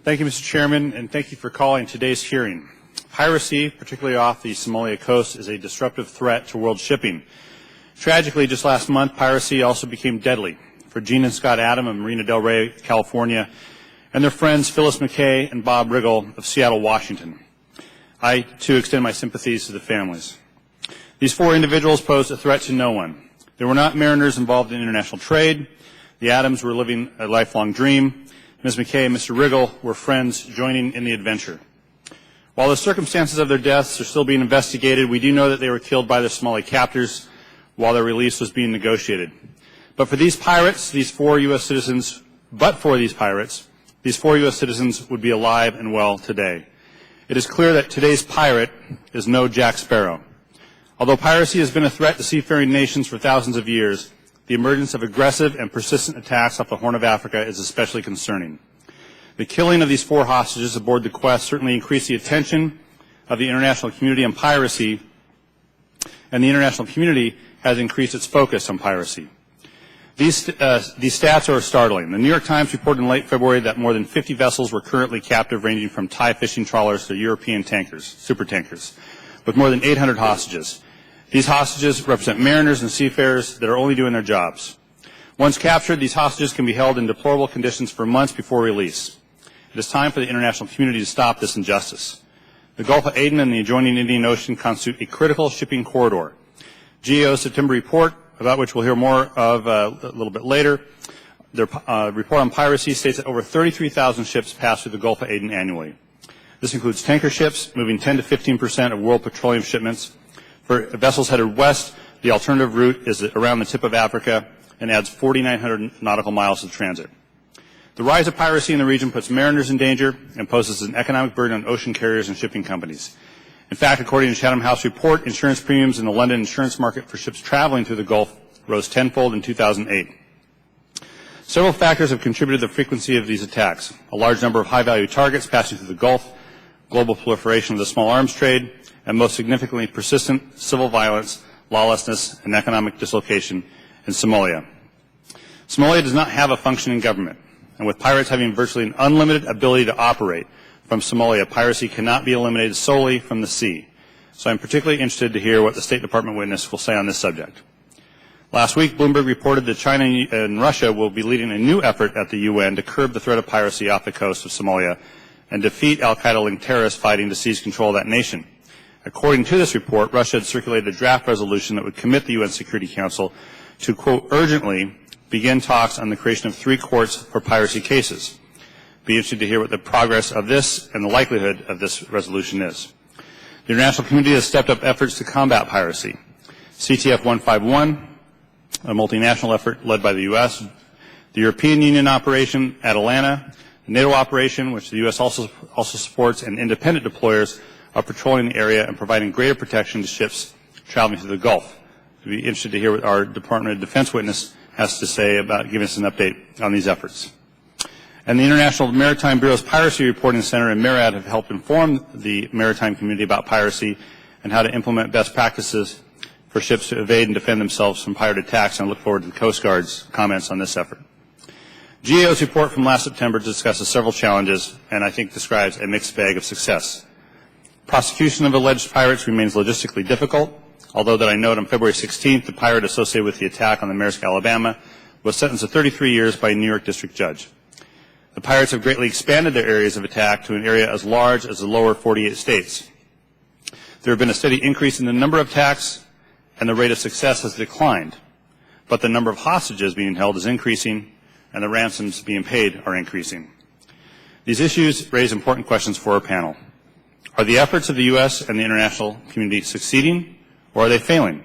Thank you, Mr. Chairman, and thank you for calling today's hearing. Piracy, particularly off the Somalia coast, is a disruptive threat to world shipping. Tragically, just last month, piracy also became deadly for Gene and Scott Adam of Marina del Rey, California, and their friends Phyllis McKay and Bob Riggle of Seattle, Washington. I, too, extend my sympathies to the families. These four individuals posed a threat to no one. They were not mariners involved in international trade. The Adams were living a lifelong dream. Ms. McKay and Mr. Riggle were friends joining in the adventure. While the circumstances of their deaths are still being investigated, we do know that they were killed by their Somali captors while their release was being negotiated. But for these pirates, these four U.S. citizens would be alive and well today. It is clear that today's pirate is no Jack Sparrow. Although piracy has been a threat to seafaring nations for thousands of years, the emergence of aggressive and persistent attacks off the Horn of Africa is especially concerning. The killing of these four hostages aboard the Quest certainly increased the attention of the international community on piracy, and the international community has increased its focus on piracy. These stats are startling. The New York Times reported in late February that more than 50 vessels were currently captive, ranging from Thai fishing trawlers to European tankers, supertankers, with more than 800 hostages. These hostages represent mariners and seafarers that are only doing their jobs. Once captured, these hostages can be held in deplorable conditions for months before release. It is time for the international community to stop this injustice. The Gulf of Aden and the adjoining Indian Ocean constitute a critical shipping corridor. GAO's September report, about which we'll hear more of a little bit later, their report on piracy states that over 33,000 ships pass through the Gulf of Aden annually. This includes tanker ships, moving 10 to 15% of world petroleum shipments. For vessels headed west, the alternative route is around the tip of Africa and adds 4,900 nautical miles of transit. The rise of piracy in the region puts mariners in danger and poses an economic burden on ocean carriers and shipping companies. In fact, according to Chatham House report, insurance premiums in the London insurance market for ships traveling through the Gulf rose tenfold in 2008. Several factors have contributed to the frequency of these attacks: a large number of high-value targets passing through the Gulf, global proliferation of the small arms trade, and most significantly, persistent civil violence, lawlessness, and economic dislocation in Somalia. Somalia does not have a functioning government, and with pirates having virtually an unlimited ability to operate from Somalia, piracy cannot be eliminated solely from the sea. So I'm particularly interested to hear what the State Department witness will say on this subject. Last week, Bloomberg reported that China and Russia will be leading a new effort at the UN to curb the threat of piracy off the coast of Somalia and defeat al-Qaeda-linked terrorists fighting to seize control of that nation. According to this report, Russia had circulated a draft resolution that would commit the UN Security Council to, quote, urgently begin talks on the creation of 3 courts for piracy cases. Be interested to hear what the progress of this and the likelihood of this resolution is. The international community has stepped up efforts to combat piracy. CTF 151, a multinational effort led by the U.S., the European Union operation Atalanta, the NATO operation, which the U.S. also supports, and independent deployers are patrolling the area and providing greater protection to ships traveling through the Gulf. We'd be interested to hear what our Department of Defense witness has to say about giving us an update on these efforts. And the International Maritime Bureau's Piracy Reporting Center and MARAD have helped inform the maritime community about piracy and how to implement best practices for ships to evade and defend themselves from pirate attacks, and I look forward to the Coast Guard's comments on this effort. GAO's report from last September discusses several challenges and I think describes a mixed bag of success. Prosecution of alleged pirates remains logistically difficult, although that I note on February 16th, the pirate associated with the attack on the Maersk, Alabama, was sentenced to 33 years by a New York district judge. The pirates have greatly expanded their areas of attack to an area as large as the lower 48 states. There have been a steady increase in the number of attacks, and the rate of success has declined, but the number of hostages being held is increasing, and the ransoms being paid are increasing. These issues raise important questions for our panel. Are the efforts of the U.S. and the international community succeeding, or are they failing?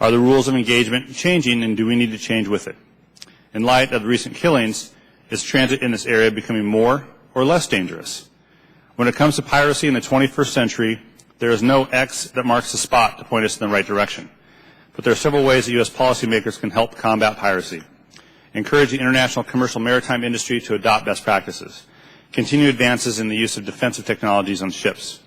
Are the rules of engagement changing, and do we need to change with it? In light of the recent killings, is transit in this area becoming more or less dangerous? When it comes to piracy in the 21st century, there is no X that marks the spot to point us in the right direction. But there are several ways that U.S. policymakers can help combat piracy. Encourage the international commercial maritime industry to adopt best practices. Continue advances in the use of defensive technologies on ships.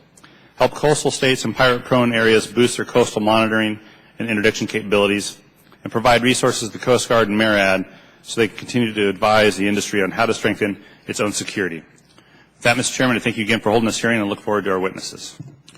Help coastal states and pirate-prone areas boost their coastal monitoring and interdiction capabilities, and provide resources to the Coast Guard and MARAD so they can continue to advise the industry on how to strengthen its own security. With that, Mr. Chairman, I thank you again for holding this hearing and look forward to our witnesses.